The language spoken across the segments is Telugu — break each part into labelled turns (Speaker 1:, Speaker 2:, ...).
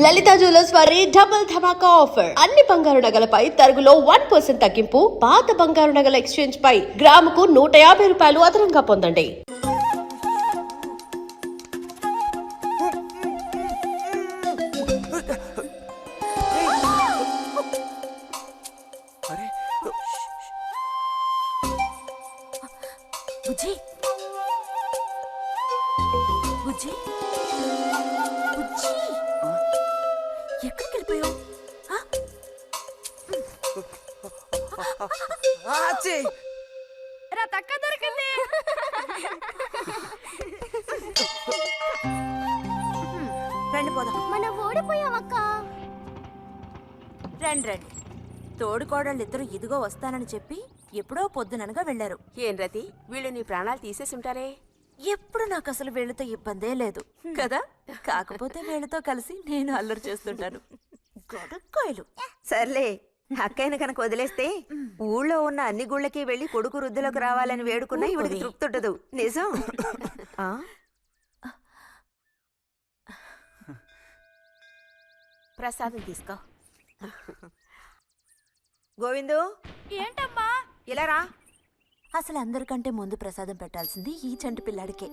Speaker 1: లలిత జ్యువెలర్స్ వారి డబుల్ ధమాకా ఆఫర్. అన్ని బంగారు నగలపై తరుగులో 1% తగ్గింపు. పాత బంగారు నగల ఎక్స్చేంజ్ పై గ్రాముకు 150 రూపాయలు అదనంగా పొందండి.
Speaker 2: ఎక్కడికి వెళ్ళిపోయావు? తక్క దొరికింది. రండి పోదాం.
Speaker 3: మనం ఓడిపోయామక్క.
Speaker 2: రండి రండి. తోడుకోడళ్ళు ఇద్దరు ఇదిగో వస్తానని చెప్పి ఎప్పుడో పొద్దుననగా వెళ్లారు.
Speaker 4: ఏం రతి, వీళ్ళు నీ ప్రాణాలు తీసేసి ఉంటారే.
Speaker 2: ఎప్పుడు నాకు అసలు వీళ్ళతో ఇబ్బందే లేదు కదా. కాకపోతే వీళ్ళతో కలిసి నేను అల్లరి చేస్తుంటాను. గొడక్కాయలు.
Speaker 5: సర్లే, అక్కయ్యను కనుక వదిలేస్తే ఊళ్ళో ఉన్న అన్ని గుళ్ళకి వెళ్లి కొడుకు వృద్ధిలోకి రావాలని వేడుకున్నా ఇవిడికి తృప్తి ఉండదు. నిజం.
Speaker 4: ప్రసాదం తీసుకో.
Speaker 5: గోవిందు,
Speaker 2: ఏంటమ్మా
Speaker 5: ఇలా రా.
Speaker 2: అసలు అందరికంటే ముందు ప్రసాదం పెట్టాల్సింది ఈ చంటి పిల్లాడికే.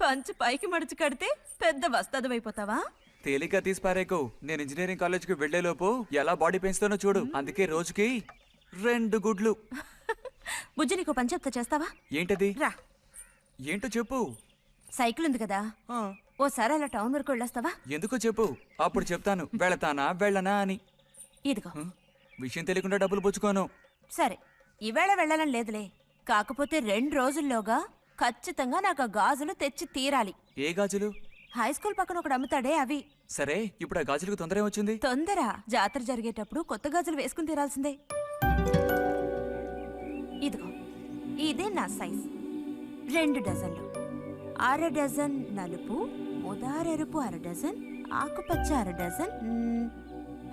Speaker 2: పంచు పైకి మడిచి కడితే పెద్ద వస్తాదమైపోతావా?
Speaker 6: తేలిగ్గా తీసి పారేకు. నేను ఇంజనీరింగ్ కాలేజ్కి వెళ్లేలోపు ఎలా బాడీ పెంచుతానో చూడు. అందుకే రోజుకి 2 గుడ్లు.
Speaker 2: బుజ్జి, నీకు పని చెప్తా, చేస్తావా?
Speaker 6: ఏంటది?
Speaker 2: రా.
Speaker 6: ఏంటో చెప్పు.
Speaker 2: సైకిల్ ఉంది కదా, ఓసారి అలా టౌన్ వరకు వెళ్ళొస్తావా?
Speaker 6: ఎందుకో చెప్పు, అప్పుడు చెప్తాను వెళతానా వెళ్ళనా అని.
Speaker 2: ఇదిగో.
Speaker 6: విషయం తెలియకుండా డబ్బులు పుచ్చుకోను.
Speaker 2: సరే, ఈవేళ వెళ్ళాలని లేదులే. కాకపోతే 2 రోజుల్లోగా ఖచ్చితంగా నాకు ఆ గాజులు తెచ్చి తీరాలి.
Speaker 6: ఏ గాజులు?
Speaker 2: హై స్కూల్ పక్కన ఒకడు అమ్ముతాడే అవి.
Speaker 6: సరే, ఇప్పుడు ఆ గాజులకు తొందర ఏమొచ్చింది?
Speaker 2: తొందర జాతర జరిగేటప్పుడు కొత్త గాజులు వేసుకుని తీరాల్సిందే. ఇదిగో, ఇదే నా సైజ్. 2 డజన్లు. 1/2 డజన్ నలుపు, ముదారెరుపు 1/2 డజన్, ఆకుపచ్చ 1/2 డజన్.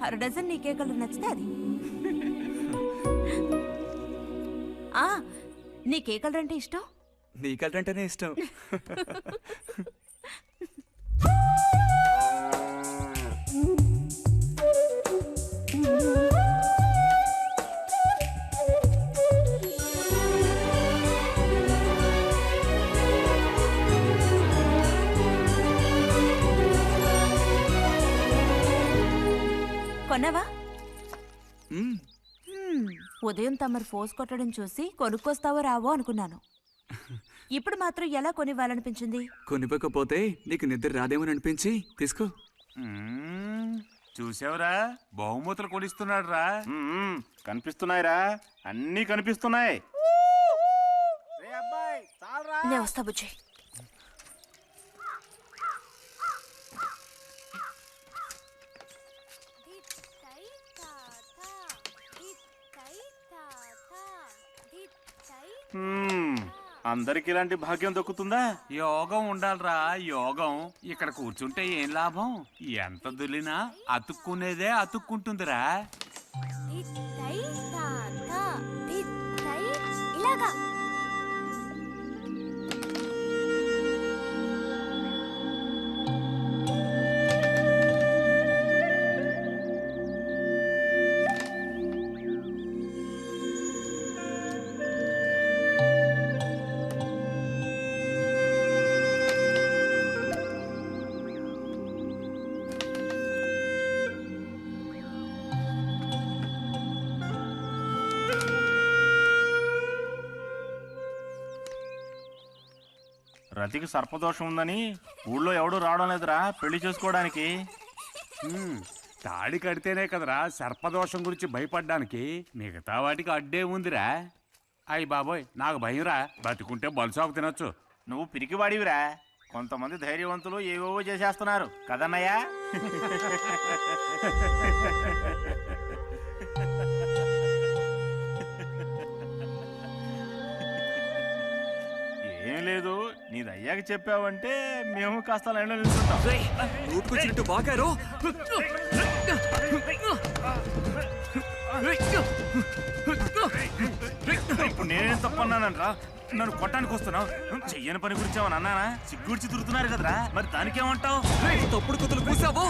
Speaker 2: 1/2 డజన్ నీకే కలర్ నచ్చితే అది. నీకే కలర్ అంటే ఇష్టం?
Speaker 6: నీ కలర్ అంటేనే ఇష్టం.
Speaker 2: కొన్నావా? ఉదయం తమరు ఫోర్స్ కొట్టడం చూసి కొనుక్కొస్తావో రావో అనుకున్నాను. ఇప్పుడు మాత్రం ఎలా కొనివ్వాలనిపించింది?
Speaker 6: కొనిపోకపోతే నీకు నిద్ర రాదేమని అనిపించి తీసుకో.
Speaker 7: చూసావురా, బహుమతులు కొనిస్తున్నాడు రా. కనిపిస్తున్నాయిరా, అన్నీ కనిపిస్తున్నాయి.
Speaker 2: నేను వస్తా బుజ్జి.
Speaker 7: అందరికి ఇలాంటి భాగ్యం దక్కుతుందా? యోగం ఉండాలిరా, యోగం. ఇక్కడ కూర్చుంటే ఏం లాభం? ఎంత దులినా అతుక్కునేదే అతుక్కుంటుందిరా. రతికి సర్పదోషం ఉందని ఊళ్ళో ఎవడూ రావడం లేదురా పెళ్లి చేసుకోవడానికి.
Speaker 3: తాడి కడితేనే కదరా సర్పదోషం గురించి భయపడ్డానికి, మిగతా వాటికి అడ్డే ఉందిరా. అయ్యి బాబోయ్, నాకు భయంరా, బతుకుంటే బలుసాకు తినొచ్చు.
Speaker 7: నువ్వు పిరికివాడివిరా. కొంతమంది ధైర్యవంతులు ఏవేవో చేసేస్తున్నారు కదన్నయ్యా. ఏం లేదు, నీది అయ్యాక చెప్పావంటే మేము కాస్త లైన్లో నిల్చుంటాం.
Speaker 6: నోటుకొచ్చినట్టు బాగారు.
Speaker 7: ఇప్పుడు నేనేం తప్పన్నానరా? నన్ను కొట్టడానికి వస్తున్నావు. చెయ్యని పని గురించి ఏమన్నా అన్నానా? సిగ్గుడిచి తిరుగుతున్నారు కదరా, మరి దానికేమంటావు?
Speaker 6: తప్పుడు కుతులు కూసావు.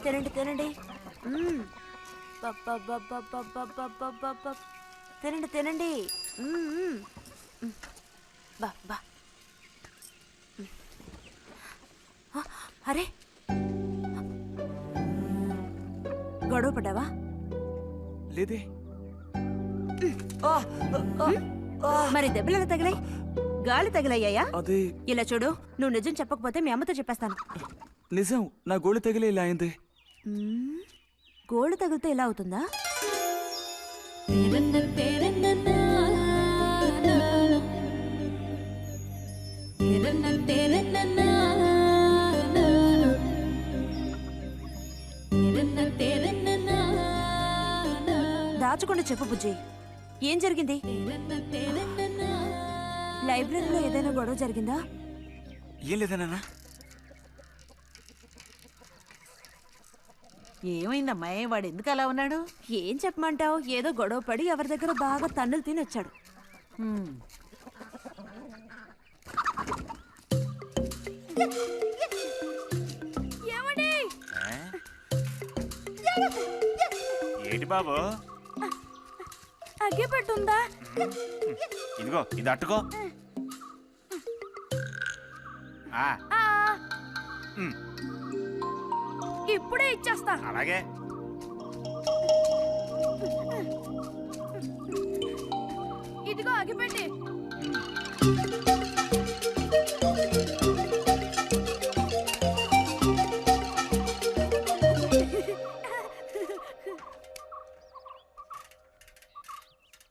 Speaker 2: తినండి తినండి. తినండి తినండి. బా బా. అరే, గొడవ పడ్డావా?
Speaker 6: లేదే.
Speaker 2: మరి దెబ్బలు ఎలా తగిలాయి? గాలి తగిలయ్యాయా?
Speaker 6: అదే
Speaker 2: ఇలా చూడు, నువ్వు నిజం చెప్పకపోతే మీ అమ్మతో చెప్పేస్తాను.
Speaker 6: నిజం, నా గోళ్ళు తగిలే ఇలా అయింది.
Speaker 2: గోళ్ళు తగిలితే ఇలా అవుతుందా? దాచకుండా చెప్పు బుజ్జి, ఏం జరిగింది? లైబ్రరీలో ఏదైనా గొడవ జరిగిందా?
Speaker 6: ఏం లేదన్నా.
Speaker 8: ఏమైందమ్మా, వాడు ఎందుకు అలా ఉన్నాడు?
Speaker 2: ఏం చెప్పమంటావు, ఏదో గొడవ పడి ఎవరి దగ్గర బాగా తన్నులు తిని వచ్చాడు.
Speaker 7: ఏంటి బాబు?
Speaker 2: అగ్గిపెట్టుందా?
Speaker 7: ఇదిగో ఇది అట్టుకో.
Speaker 2: ఇప్పుడే ఇచ్చేస్తా.
Speaker 7: అలాగే.
Speaker 2: ఇదిగో అగ్గిపెట్టి.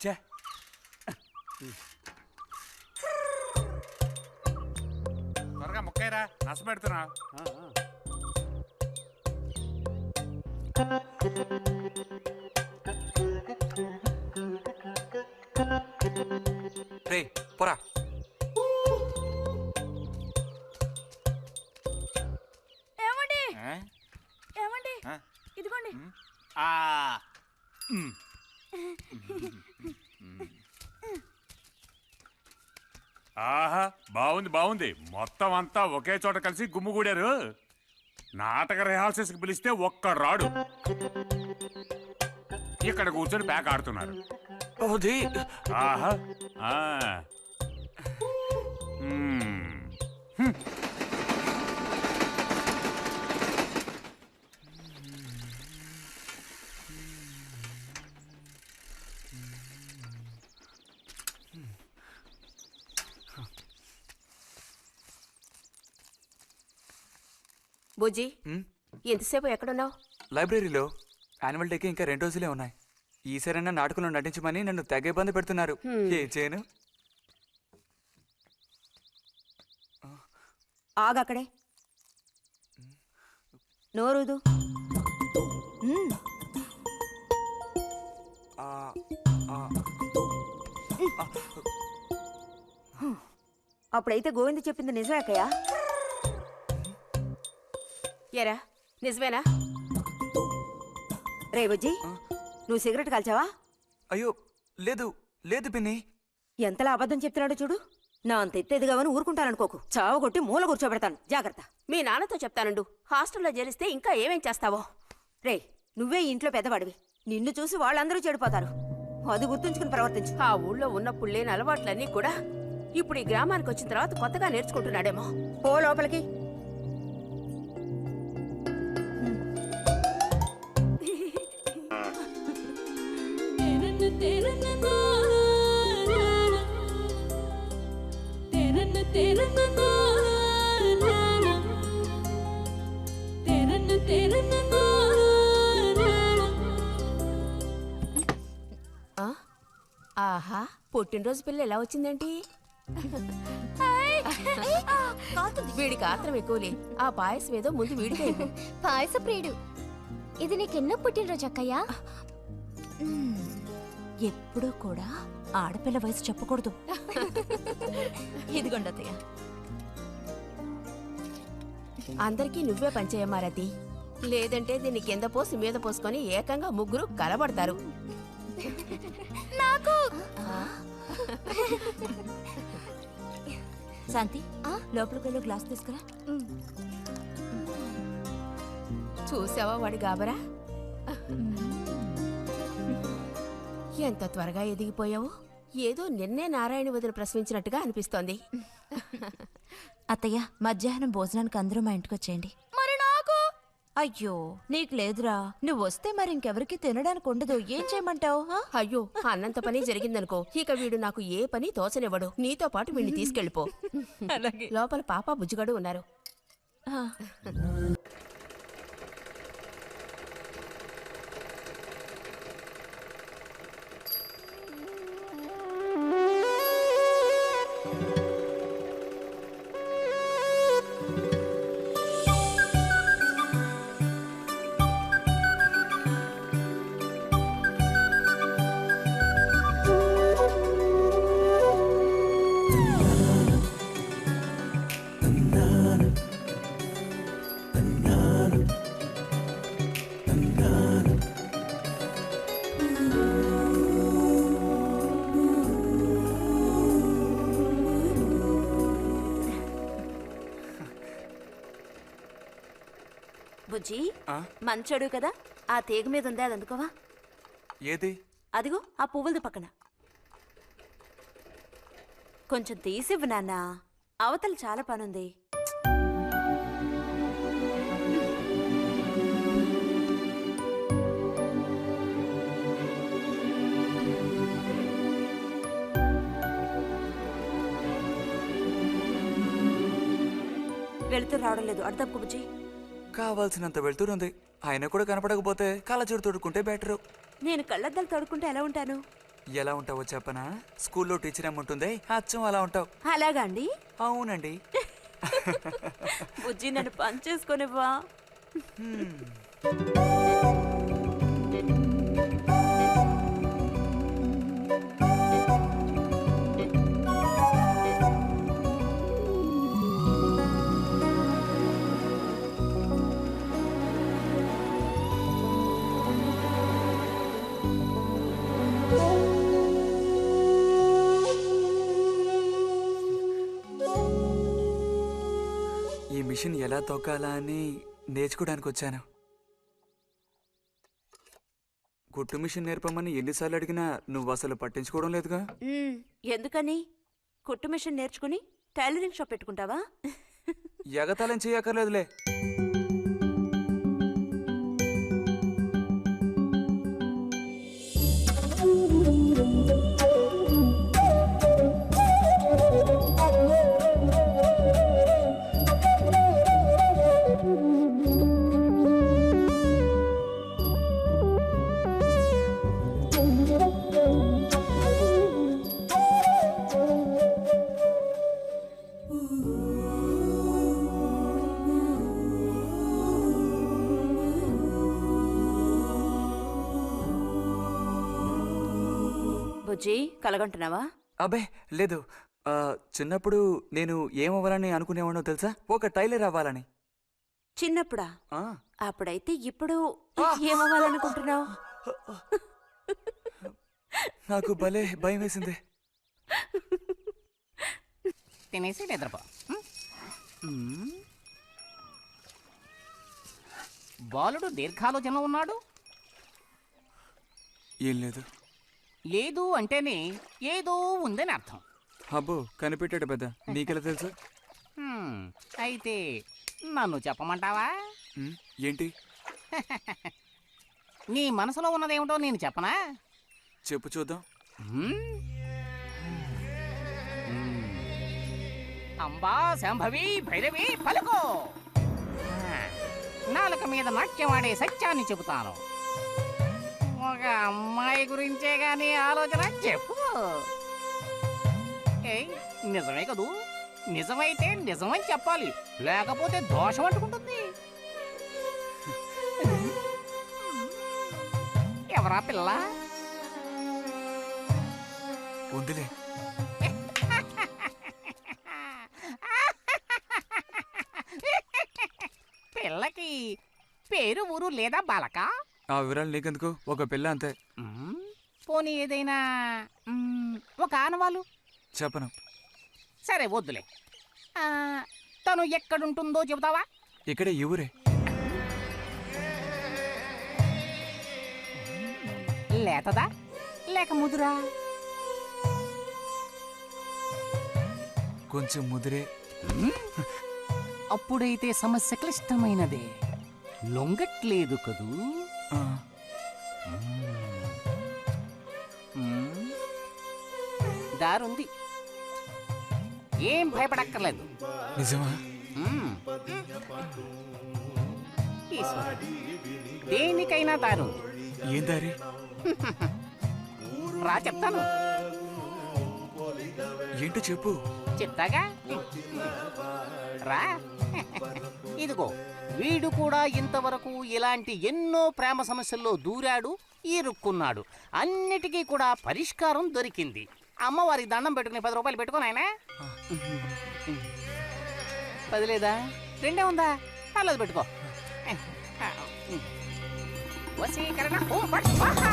Speaker 6: చే,
Speaker 3: త్వరగా ముక్కైరా, నస పెడుతున్నా.
Speaker 6: రే పోరా.
Speaker 2: ఏమండి?
Speaker 7: ఆ?
Speaker 2: ఏమండి?
Speaker 7: ఆ?
Speaker 2: ఇదిగోండి.
Speaker 7: ఆ. ఉమ్.
Speaker 3: ఆహా, బాగుంది బాగుంది. మొత్తం అంతా ఒకే చోట కలిసి గుమ్ముగూడారు. నాటక రిహార్సల్స్కి పిలిస్తే ఒక్క రాడు. ఇక్కడ కూర్చొని ప్యాక్ ఆడుతున్నారు.
Speaker 6: అది
Speaker 3: ఆహా ఆ. మ్మ్. హ్మ్.
Speaker 4: బుజ్జి
Speaker 6: హ్మ్?
Speaker 4: ఎంతసేపు ఎక్కడున్నావు?
Speaker 6: లైబ్రరీలో యాన్యువల్ డేకి ఇంకా 2 రోజులే ఉన్నాయి. ఈసారైనా నాటకంలో నటించమని నన్ను తెగ ఇబ్బంది పెడుతున్నారు. ఏం చేయను?
Speaker 5: ఆగక్కడే నోరుదు.
Speaker 6: ఆ, ఆ,
Speaker 5: అప్పుడైతే గోవింద చెప్పింది నిజమే అక్కయ్య.
Speaker 4: ఎరా నిజమేనా?
Speaker 5: రే బుజ్జి, నువ్వు సిగరెట్ కాల్చావా?
Speaker 6: అయ్యో లేదు లేదు పిన్ని.
Speaker 5: ఎంతలా అబద్ధం చెప్తున్నాడో చూడు. నా అంత ఎత్తేదిగావని ఊరుకుంటాననుకోకు. చావగొట్టి మూల కూర్చోబెడతాను. జాగ్రత్త.
Speaker 4: మీ నాన్నతో చెప్తానుండు. హాస్టల్లో చేరిస్తే ఇంకా ఏమేం చేస్తావో.
Speaker 5: రే, నువ్వే ఈ ఇంట్లో పెద్దవాడివి. నిన్ను చూసి వాళ్ళందరూ చెడిపోతారు. అది గుర్తుంచుకుని ప్రవర్తించు.
Speaker 4: ఆ ఊళ్ళో ఉన్నప్పుడు లేని అలవాట్లన్నీ కూడా ఇప్పుడు ఈ గ్రామానికి వచ్చిన తర్వాత కొత్తగా నేర్చుకుంటున్నాడేమో.
Speaker 5: పో లోపలికి.
Speaker 4: ఆ? ఆహా, పుట్టినరోజు పిల్ల ఎలా వచ్చిందేంటి? వీడికి ఆత్రం ఎక్కువలే. ఆ పాయసం ఏదో ముందు వీడికే ఇవ్వు.
Speaker 9: పాయస ప్రియుడు. ఇది నీకెన్నో పుట్టినరోజు అక్కయ్యా?
Speaker 2: ఎప్పుడూ కూడా ఆడపిల్ల వయసు చెప్పకూడదు. ఇదిగోండి అత్తయ్య.
Speaker 4: అందరికీ నువ్వే పంచేయమారతి. లేదంటే దీన్ని కింద పోసి మీద పోసుకొని ఏకంగా ముగ్గురు కలబడతారు.
Speaker 9: నాకు
Speaker 2: శాంతి, లోపలికి వెళ్ళి గ్లాస్ తీసుకురా.
Speaker 4: చూసావా వాడి గాబరా? ఎంత త్వరగా ఎదిగిపోయావు. ఏదో నిన్నే నారాయణ వదిన ప్రశ్నించినట్టుగా అనిపిస్తోంది.
Speaker 2: అత్తయ్య, మధ్యాహ్నం భోజనానికి అందరూ మా ఇంటికి వచ్చేయండి.
Speaker 9: మరి నాకు
Speaker 2: అయ్యో, నీకు లేదురా. నువ్వు వస్తే మరి ఇంకెవరికి తినడానికి ఉండదు. ఏం చేయమంటావు?
Speaker 4: అయ్యో, అన్నంత పని జరిగిందనుకో, ఇక వీడు నాకు ఏ పని తోచనివ్వడు. నీతో పాటు వీడిని తీసుకెళ్ళిపో. లోపల పాప బుజ్జిగడు ఉన్నారు.
Speaker 5: బుజ్జి,
Speaker 6: ఆ?
Speaker 5: మంచోడు కదా. ఆ తీగ మీద ఉంది, అది అందుకోవా?
Speaker 6: ఏది?
Speaker 5: అదిగో ఆ పువ్వులది పక్కన. కొంచెం తీసివ్వు నాన్న. అవతల చాలా పనుంది. వెళుతూ రావడం లేదు. అడు తప్పుకు బుజ్జి.
Speaker 6: కావాల్సినంత వెళ్తురుంది. ఆయన కూడా కనపడకపోతే కళ్ళజోడు తొడుక్కుంటే బెటరు.
Speaker 5: నేను కళ్ళద్దాలు తడుకుంటే ఎలా ఉంటాను?
Speaker 6: ఎలా ఉంటావో చెప్పనా? స్కూల్లో టీచర్ ఏముంటుంది, అచ్చం అలా ఉంటావు.
Speaker 5: అలాగా అండి?
Speaker 6: అవునండి.
Speaker 5: బుజ్జి, నన్ను పని చేసుకునివ్వా?
Speaker 6: మిషన్ ఎలా తొక్కాలా అని నేర్చుకోవడానికి వచ్చాను. కుట్టు మిషన్ నేర్పమని ఎన్నిసార్లు అడిగినా నువ్వు అసలు పట్టించుకోవడం లేదుగా.
Speaker 2: ఎందుకని? కుట్టు మిషన్ నేర్చుకుని టైలరింగ్ షాప్ పెట్టుకుంటావా?
Speaker 6: ఎగతాళం చేయక్కర్లేదులే.
Speaker 2: బుజ్జి కలగంటున్నావా?
Speaker 6: అబ్బే లేదు. చిన్నప్పుడు నేను ఏమవ్వాలని అనుకునేవాడో తెలుసా? ఒక టైలర్ అవ్వాలని.
Speaker 2: చిన్నప్పుడా?
Speaker 6: ఆ,
Speaker 2: అప్పుడైతే ఇప్పుడు ఏమవ్వాలనుకుంటున్నావు?
Speaker 6: నాకు భలే భయం వేసింది.
Speaker 10: తినేసి నిద్రపో. బాలుడు దీర్ఘాలోచనలో ఉన్నాడు.
Speaker 6: ఏం లేదు.
Speaker 10: లేదు అంటేనే ఏదో ఉందని అర్థం.
Speaker 6: అబ్బో కనిపెట్టాడు పెద్ద. నీకెలా తెలుసు?
Speaker 10: అయితే నన్ను చెప్పమంటావా?
Speaker 6: ఏంటి?
Speaker 10: నీ మనసులో ఉన్నదేమిటో నేను చెప్పనా?
Speaker 6: చెప్పు చూద్దాం.
Speaker 10: అంబా శాంభవి భైరవి పలుకో. నాలుక మీద నాట్యమాడే సత్యాన్ని చెబుతాను. ఒక అమ్మాయి గురించే గాని ఆలోచన చెప్పు. ఏయ్ నిజమే కదూ? నిజమైతే నిజమని చెప్పాలి, లేకపోతే దోషం అంటుకుంటుంది. ఎవరా పిల్ల?
Speaker 6: ఉందిలే.
Speaker 10: పిల్లకి పేరు ఊరు లేదా బాలక?
Speaker 6: ఆ వివరాలు నీకెందుకు? ఒక పిల్ల అంతే.
Speaker 10: పోనీ ఏదైనా ఒక ఆనవాలు?
Speaker 6: చెప్పను.
Speaker 10: సరే వద్దులే. తను ఎక్కడుంటుందో చెబుతావా?
Speaker 6: ఇక్కడే ఈ ఊరే.
Speaker 10: లేతదా లేక ముదురా?
Speaker 6: కొంచెం ముదిరే.
Speaker 10: అప్పుడైతే సమస్య క్లిష్టమైనదే. లొంగట్లేదు కదూ?
Speaker 6: ఆ,
Speaker 10: దారుంది, ఏం భయపడక్కర్లేదు.
Speaker 6: నిజమా?
Speaker 10: ఈశ్వరుడు, దేనికైనా దారుంది.
Speaker 6: ఏం దారి?
Speaker 10: రా చెప్తాను.
Speaker 6: ఏంటో చెప్పు.
Speaker 10: చెప్తాగా, రా. ఇదిగో వీడు కూడా ఇంతవరకు ఇలాంటి ఎన్నో ప్రేమ సమస్యల్లో దూరాడు, ఇరుక్కున్నాడు. అన్నిటికీ కూడా పరిష్కారం దొరికింది. అమ్మవారికి దండం పెట్టుకుని 10 రూపాయలు పెట్టుకో నాయనా. 10 లేదా? 2 ఉందా? పర్లేదు పెట్టుకో. వశీకరణ ఓం ఫట్ స్వాహా.